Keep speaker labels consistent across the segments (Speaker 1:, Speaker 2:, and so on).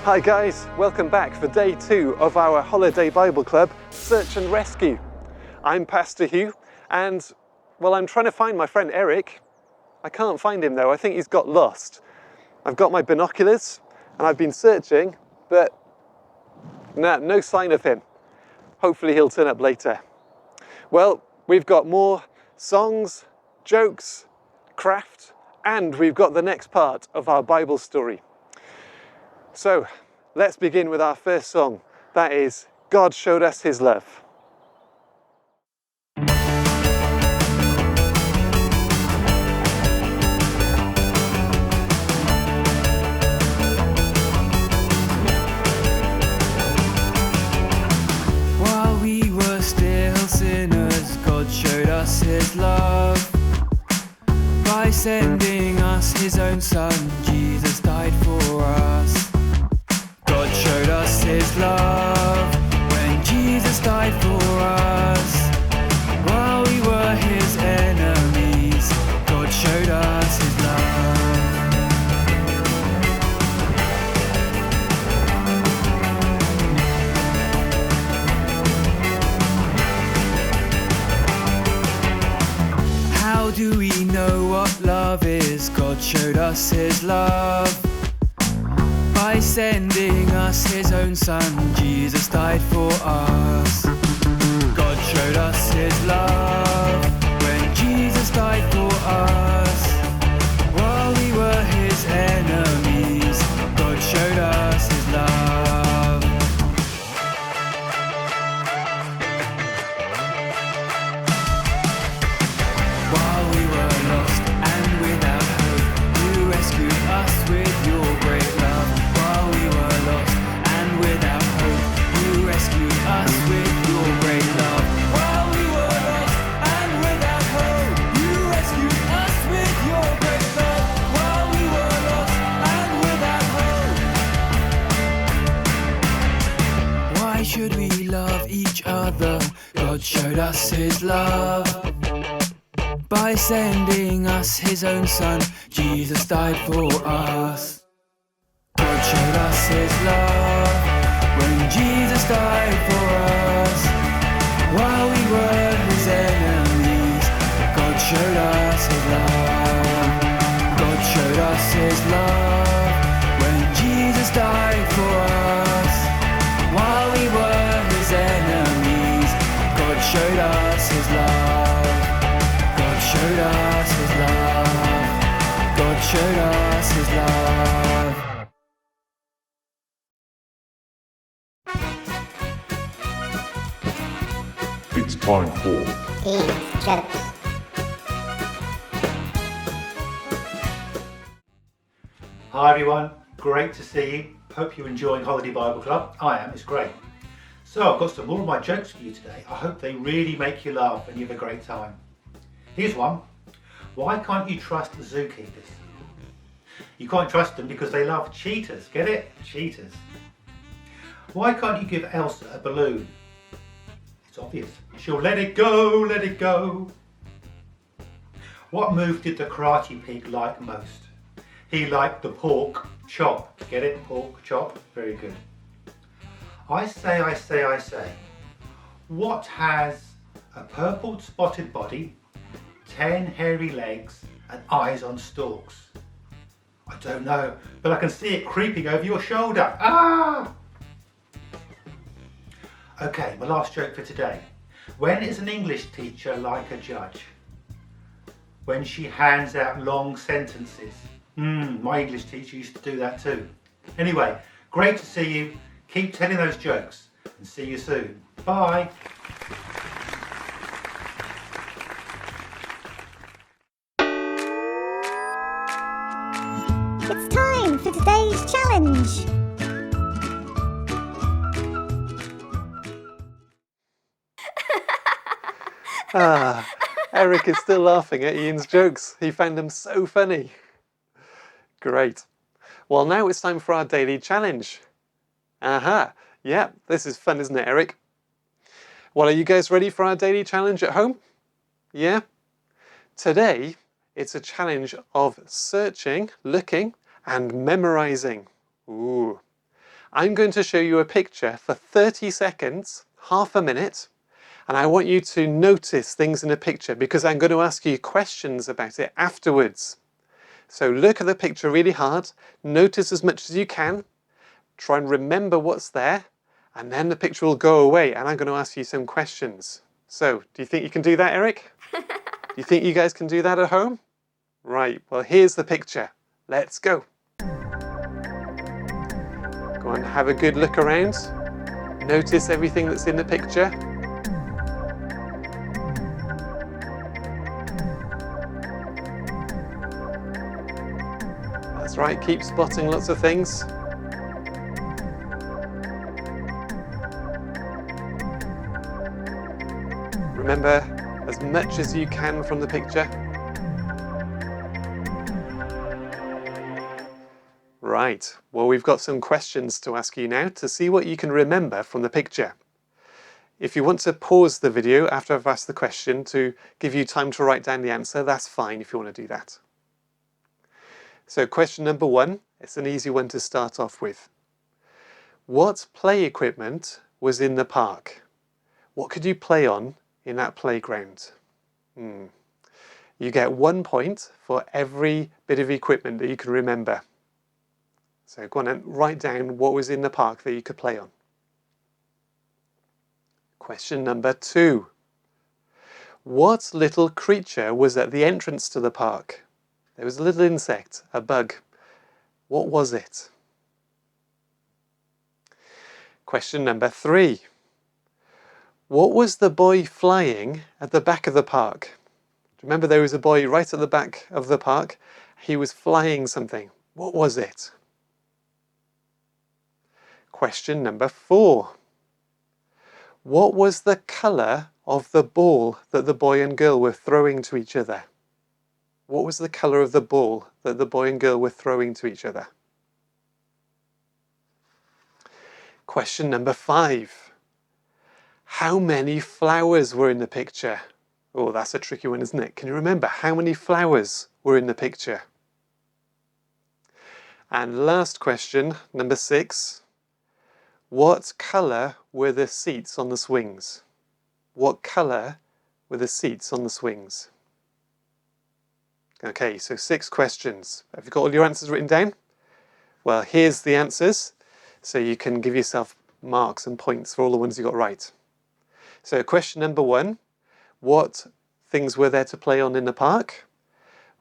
Speaker 1: Hi guys, welcome back for day 2 of our Holiday Bible Club Search and Rescue. I'm Pastor Hugh and, well, I'm trying to find my friend Eric. I can't find him though, I think he's got lost. I've got my binoculars and I've been searching, but no sign of him. Hopefully he'll turn up later. Well, we've got more songs, jokes, craft, and we've got the next part of our Bible story. So, let's begin with our first song. That is, God Showed Us His Love.
Speaker 2: While we were still sinners, God showed us His love by sending us His own Son. Jesus died for us. God showed us His love when Jesus died for us. While we were His enemies, God showed us His love. How do we know what love is? God showed us His love by sending us His own Son. Jesus died for us. God showed us His love when Jesus died for us. While we were His enemies, God showed us His love. While we were lost and without hope, You rescued us with Your great love. While we were lost and without hope, You rescued us with Your great love. While we were lost and without hope, You rescued us with Your great love. While we were lost and without hope. Why should we love each other? God showed us His love by sending us His own Son. Jesus died for us. God showed us His love when Jesus died for us. While we were His enemies, God showed us His love. God showed us His love when Jesus died for us. While we were His enemies, God showed us His love. God showed us His love. God showed us His love.
Speaker 3: It's time for
Speaker 4: Ian's jokes.
Speaker 5: Hi everyone, great to see you. Hope you're enjoying Holiday Bible Club. I am, it's great. So I've got some more of my jokes for you today. I hope they really make you laugh and you have a great time. Here's one. Why can't you trust zookeepers? You can't trust them because they love cheetahs. Get it? Cheetahs. Why can't you give Elsa a balloon? It's obvious. She'll let it go, let it go. What move did the Karate Pig like most? He liked the pork chop. Get it? Pork chop. Very good. I say. What has a purple spotted body, 10 hairy legs and eyes on stalks? I don't know, but I can see it creeping over your shoulder. Ah! Okay, my last joke for today. When is an English teacher like a judge? When she hands out long sentences. My English teacher used to do that too. Anyway, great to see you. Keep telling those jokes and see you soon. Bye.
Speaker 4: It's time for today's challenge.
Speaker 1: Eric is still laughing at Ian's jokes. He found them so funny. Great. Well, now it's time for our daily challenge. Aha. Yeah, this is fun, isn't it, Eric? Well, are you guys ready for our daily challenge at home? Yeah? Today, it's a challenge of searching, looking, and memorizing. Ooh. I'm going to show you a picture for 30 seconds, half a minute, and I want you to notice things in a picture because I'm going to ask you questions about it afterwards. So look at the picture really hard, notice as much as you can, try and remember what's there, and then the picture will go away and I'm going to ask you some questions. So, do you think you can do that, Eric? Do you think you guys can do that at home? Right, well here's the picture. Let's go. Go on, have a good look around. Notice everything that's in the picture. That's right, keep spotting lots of things. Remember as much as you can from the picture. Right, well we've got some questions to ask you now to see what you can remember from the picture. If you want to pause the video after I've asked the question to give you time to write down the answer, that's fine if you want to do that. So question number 1, it's an easy one to start off with. What play equipment was in the park? What could you play on in that playground? You get 1 point for every bit of equipment that you can remember. So go on and write down what was in the park that you could play on. Question number 2. What little creature was at the entrance to the park? There was a little insect, a bug. What was it? Question number 3. What was the boy flying at the back of the park? Remember there was a boy right at the back of the park. He was flying something. What was it? Question number 4. What was the colour of the ball that the boy and girl were throwing to each other? What was the colour of the ball that the boy and girl were throwing to each other? Question number 5. How many flowers were in the picture? Oh, that's a tricky one, isn't it? Can you remember how many flowers were in the picture? And last question, number 6. What colour were the seats on the swings? What colour were the seats on the swings? Okay, so 6 questions. Have you got all your answers written down? Well, here's the answers, so you can give yourself marks and points for all the ones you got right. So question number 1, what things were there to play on in the park?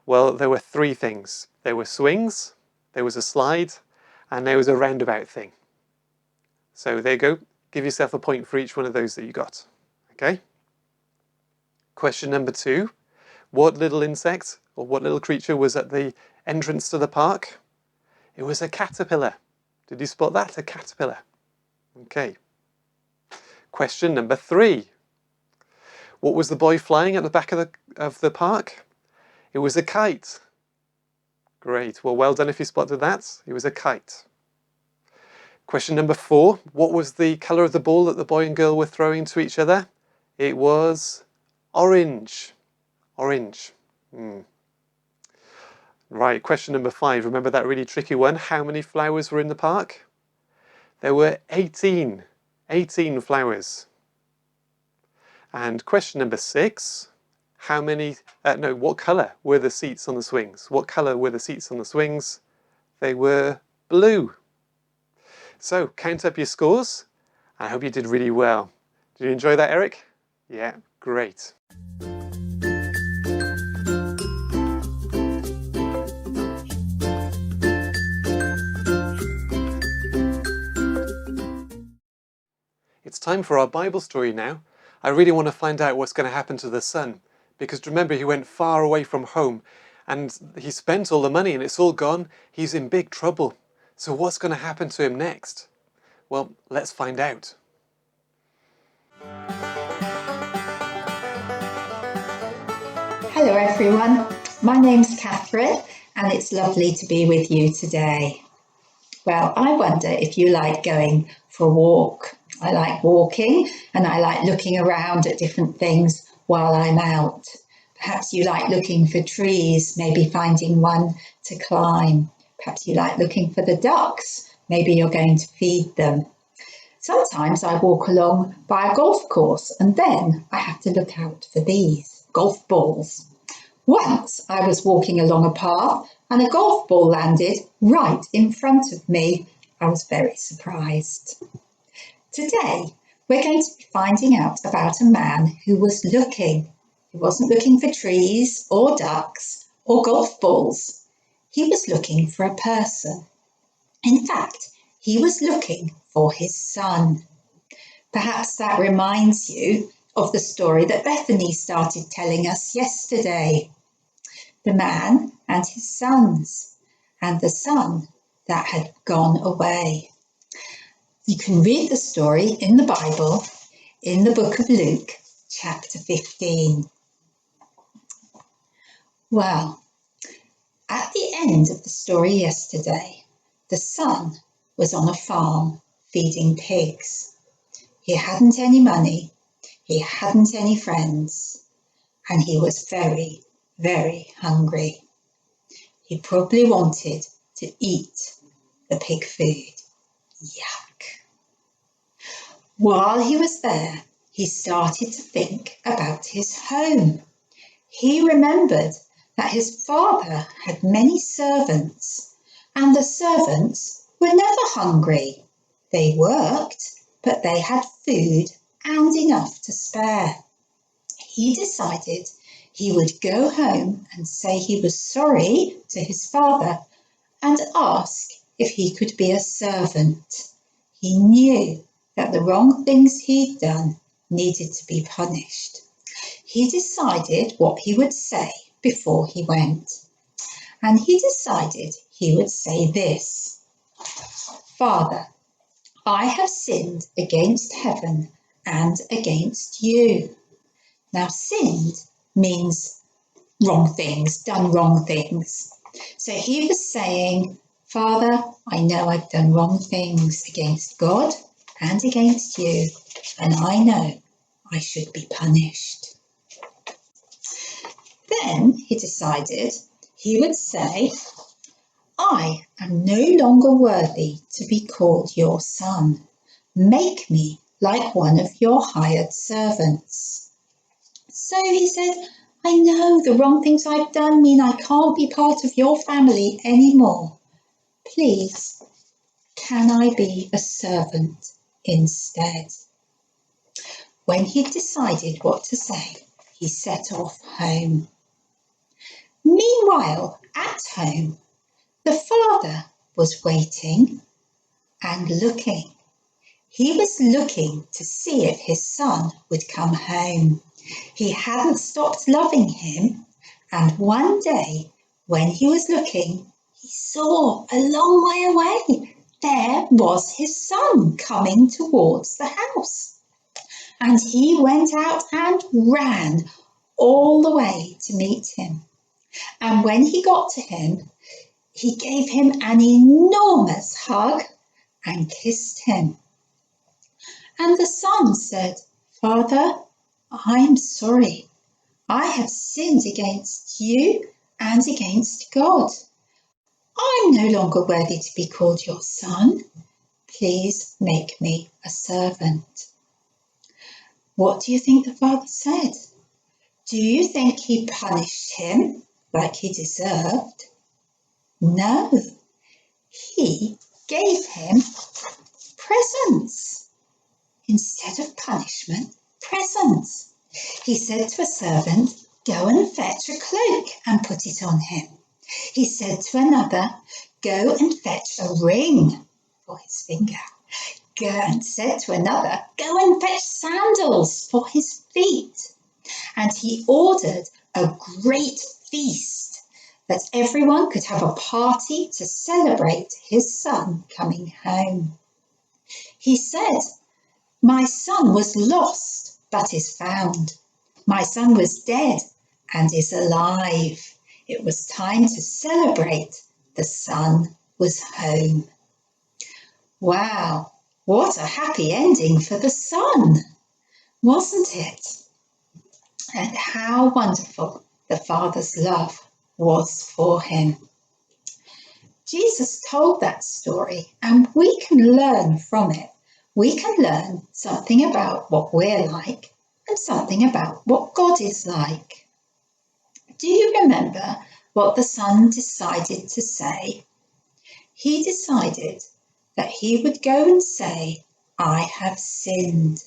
Speaker 1: Well, there were 3 things. There were swings, there was a slide, and there was a roundabout thing. So there you go. Give yourself a point for each one of those that you got. Okay? Question number 2. What little insect or what little creature was at the entrance to the park? It was a caterpillar. Did you spot that? A caterpillar. Okay. Question number 3. What was the boy flying at the back of the park? It was a kite. Great. Well done if you spotted that. It was a kite. Question number 4. What was the colour of the ball that the boy and girl were throwing to each other? It was orange. Orange. Right, question number 5. Remember that really tricky one? How many flowers were in the park? There were 18. 18 flowers. And question number 6. What colour were the seats on the swings? What colour were the seats on the swings? They were blue. So, count up your scores. I hope you did really well. Did you enjoy that, Eric? Yeah, great. It's time for our Bible story now. I really want to find out what's going to happen to the son, because remember he went far away from home and he spent all the money and it's all gone. He's in big trouble. So what's going to happen to him next? Well, let's find out.
Speaker 6: Hello everyone, my name's Catherine and it's lovely to be with you today. Well, I wonder if you like going for a walk. I like walking and I like looking around at different things while I'm out. Perhaps you like looking for trees, maybe finding one to climb. Perhaps you like looking for the ducks, Maybe you're going to feed them. Sometimes I walk along by a golf course and then I have to look out for these golf balls. Once I was walking along a path and a golf ball landed right in front of me. I was very surprised. Today, we're going to be finding out about a man who was looking. He wasn't looking for trees or ducks or golf balls. He was looking for a person. In fact, he was looking for his son. Perhaps that reminds you of the story that Bethany started telling us yesterday. The man and his sons, and the son that had gone away. You can read the story in the Bible, in the book of Luke, chapter 15. Well, at the end of the story yesterday, the son was on a farm feeding pigs. He hadn't any money, he hadn't any friends, and he was very, very hungry. He probably wanted to eat the pig food. Yuck. While he was there, he started to think about his home. He remembered that his father had many servants, and the servants were never hungry. They worked, but they had food and enough to spare. He decided he would go home and say he was sorry to his father and ask if he could be a servant. He knew that the wrong things he'd done needed to be punished. He decided what he would say before he went. And he decided he would say this: Father, I have sinned against heaven and against you. Now, sinned means wrong things, done wrong things. So he was saying, Father, I know I've done wrong things against God and against you, and I know I should be punished. Then he decided he would say, I am no longer worthy to be called your son. Make me like one of your hired servants. So he said, I know the wrong things I've done mean I can't be part of your family anymore. Please, can I be a servant instead? When he'd decided what to say, he set off home. Meanwhile, at home, the father was waiting and looking. He was looking to see if his son would come home. He hadn't stopped loving him, and one day, when he was looking, he saw a long way away. There was his son coming towards the house. And he went out and ran all the way to meet him. And when he got to him, he gave him an enormous hug and kissed him. And the son said, Father, I'm sorry. I have sinned against you and against God. I'm no longer worthy to be called your son. Please make me a servant. What do you think the father said? Do you think he punished him like he deserved? No, he gave him presents. Instead of punishment, presents. He said to a servant, go and fetch a cloak and put it on him. He said to another, go and fetch a ring for his finger. And said to another, go and fetch sandals for his feet. And he ordered a great feast that everyone could have a party to celebrate his son coming home. He said, my son was lost, but is found. My son was dead and is alive. It was time to celebrate. The son was home. Wow, what a happy ending for the son, wasn't it? And how wonderful the father's love was for him. Jesus told that story and we can learn from it. We can learn something about what we're like and something about what God is like. Do you remember what the son decided to say? He decided that he would go and say, I have sinned.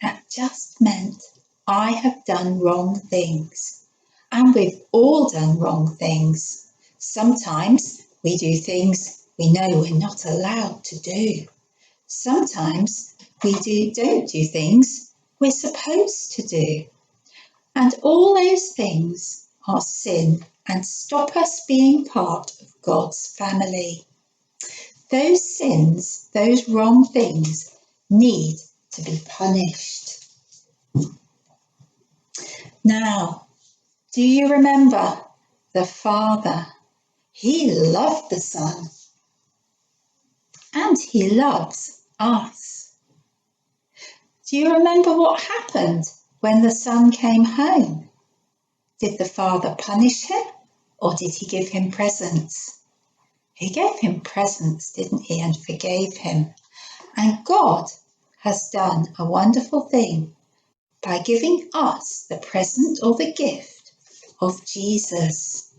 Speaker 6: That just meant I have done wrong things. And we've all done wrong things. Sometimes we do things we know we're not allowed to do. Sometimes we don't do things we're supposed to do. And all those things are sin and stop us being part of God's family. Those sins, those wrong things, need to be punished. Now, do you remember the Father? He loved the Son and he loves us. Do you remember what happened when the Son came home? Did the Father punish him or did he give him presents? He gave him presents, didn't he, and forgave him. And God has done a wonderful thing by giving us the present or the gift of Jesus.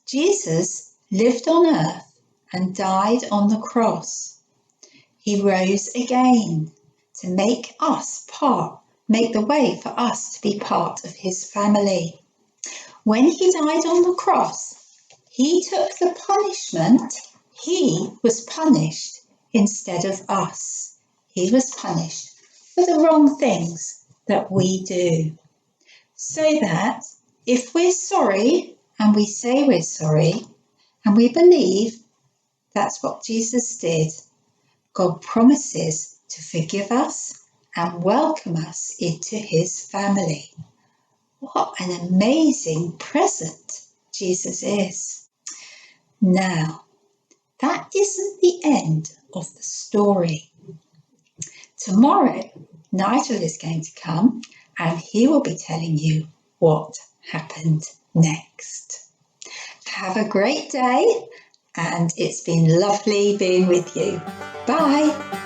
Speaker 6: Jesus lived on earth and died on the cross. He rose again to make the way for us to be part of his family. When he died on the cross, he took the punishment. He was punished instead of us. He was punished for the wrong things that we do. So that if we're sorry and we say we're sorry and we believe that's what Jesus did, God promises to forgive us and welcome us into his family. What an amazing present Jesus is. Now, that isn't the end of the story. Tomorrow, Nigel is going to come and he will be telling you what happened next. Have a great day and it's been lovely being with you. Bye.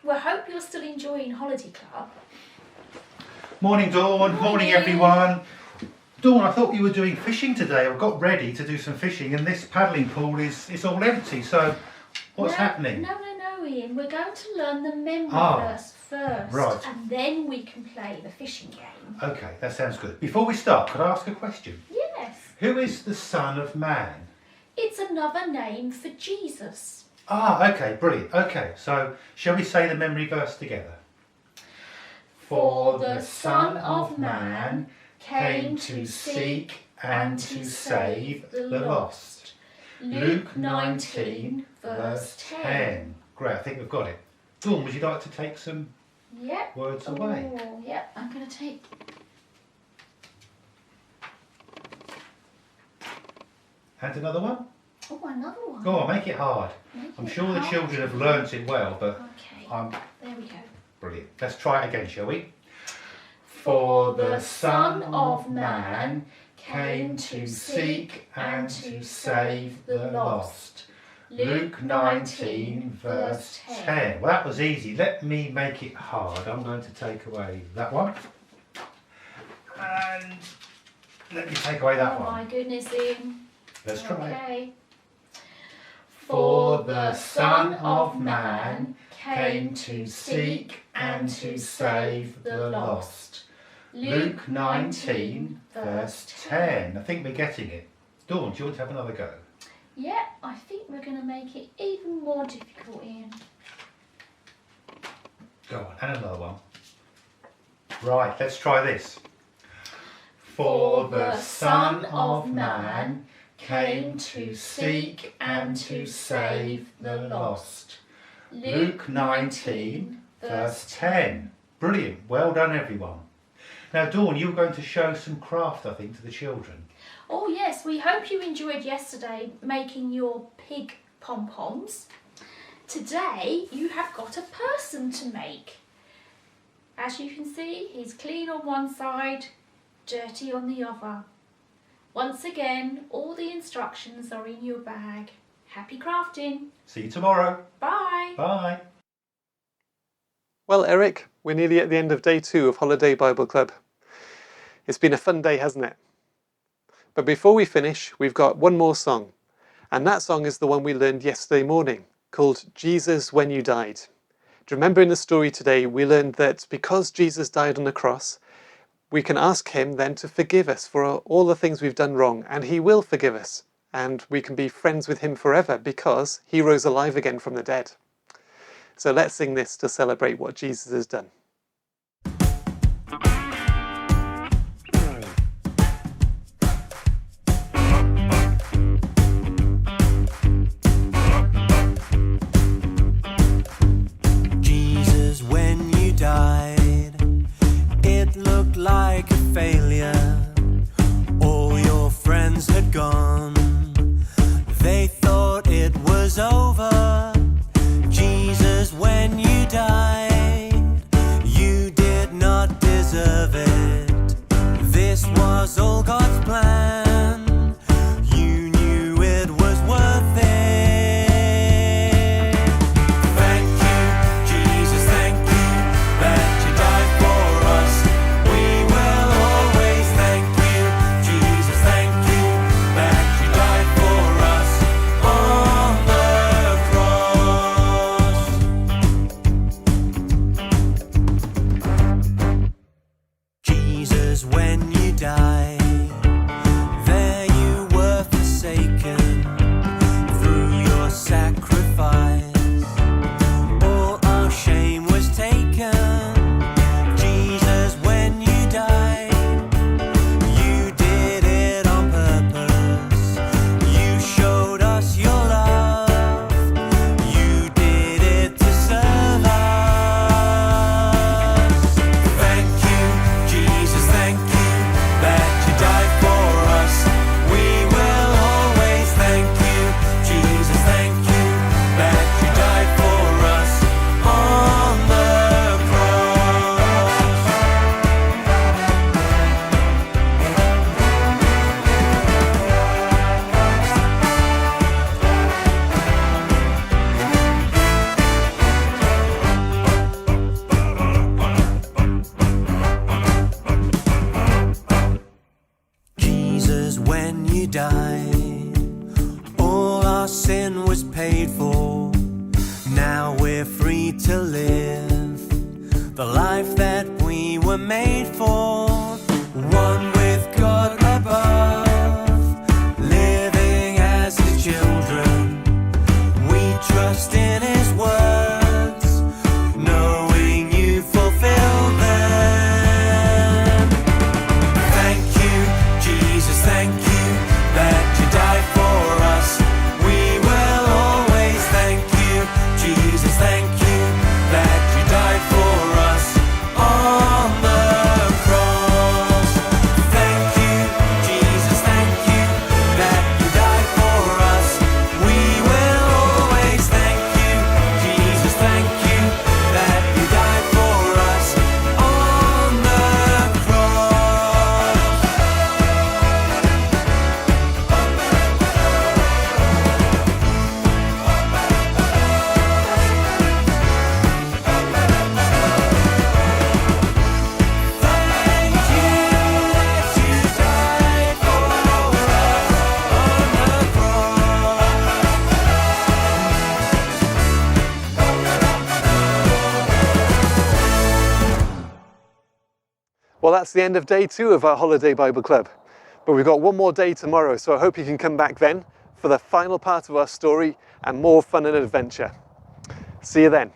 Speaker 7: We hope you're still enjoying Holiday Club.
Speaker 5: Morning Dawn, morning everyone. Dawn, I thought you were doing fishing today. I've got ready to do some fishing and this paddling pool is all empty, so what's happening?
Speaker 7: No, Ian. We're going to learn the memory verse first.
Speaker 5: Right.
Speaker 7: And then we can play the fishing game.
Speaker 5: Okay, that sounds good. Before we start, could I ask a question?
Speaker 7: Yes.
Speaker 5: Who is the Son of Man?
Speaker 7: It's another name for Jesus.
Speaker 5: Okay, brilliant. Okay, so shall we say the memory verse together?
Speaker 7: For the Son of Man came to seek and to save the lost. Luke 19, verse 10.
Speaker 5: Great, I think we've got it. Dawn, would you like to take some words away?
Speaker 7: Oh, yep, I'm going to take...
Speaker 5: And another one?
Speaker 7: Oh, another one.
Speaker 5: Go on, make it hard. I'm sure the children have learnt it well, but
Speaker 7: there we go.
Speaker 5: Brilliant. Let's try it again, shall we?
Speaker 7: For the Son of Man came to seek and to save the lost. Luke 19, verse 10.
Speaker 5: Well, that was easy. Let me make it hard. I'm going to take away that one. And let me take away that one.
Speaker 7: Oh my goodness, Ian.
Speaker 5: Let's try it.
Speaker 7: For the Son of Man came to seek and to save the lost. Luke 19, verse 10.
Speaker 5: I think we're getting it. Dawn, do you want to have another go?
Speaker 7: Yeah, I think we're going to make it even more difficult, Ian.
Speaker 5: Go on, and another one. Right, let's try this. For the Son of Man came to seek and to save the lost. Luke 19, verse 10. Brilliant. Well done, everyone. Now, Dawn, you were going to show some craft, I think, to the children.
Speaker 8: Oh yes, we hope you enjoyed yesterday making your pig pom-poms. Today you have got a person to make. As you can see, he's clean on one side, dirty on the other. Once again, all the instructions are in your bag. Happy crafting.
Speaker 5: See you tomorrow.
Speaker 8: Bye.
Speaker 5: Bye.
Speaker 1: Well, Eric, we're nearly at the end of day 2 of Holiday Bible Club. It's been a fun day, hasn't it? But before we finish, we've got one more song. And that song is the one we learned yesterday morning, called Jesus When You Died. Do you remember in the story today, we learned that because Jesus died on the cross, we can ask him then to forgive us for all the things we've done wrong, and he will forgive us. And we can be friends with him forever because he rose alive again from the dead. So let's sing this to celebrate what Jesus has done.
Speaker 2: Jesus, when you died, it looked like a failure. All your friends had gone. They thought it was over. Jesus, when you died, you did not deserve it. This was all God's plan. You knew it was worth it. Thank you, Jesus, thank you that you died for us. We will always thank you, Jesus, thank you that you died for us on the cross. Jesus, when you died, there you were forsaken. Through your sacrifice, all our shame was taken. Jesus, when you died, you did it on purpose. You showed us your love. You did it to serve us. Thank you, Jesus, thank you that you died for us. We will always thank you, Jesus, thank you that you died for us on the cross. Jesus, when you died, all our sin was paid for. Now we're free to live the life that we were made for. One with God above, living as his children. We trust in his words, knowing you fulfill them. Thank you, Jesus, thank you that you died for us. We will always thank you, Jesus, thank you that you died for us on the cross. Thank you, Jesus, thank you that you died for us. We will always thank you, Jesus, thank you that you died for us on the cross. Thank you that you died for us on the cross.
Speaker 1: Well, that's the end of day 2 of our Holiday Bible Club. But we've got one more day tomorrow, so I hope you can come back then for the final part of our story and more fun and adventure. See you then.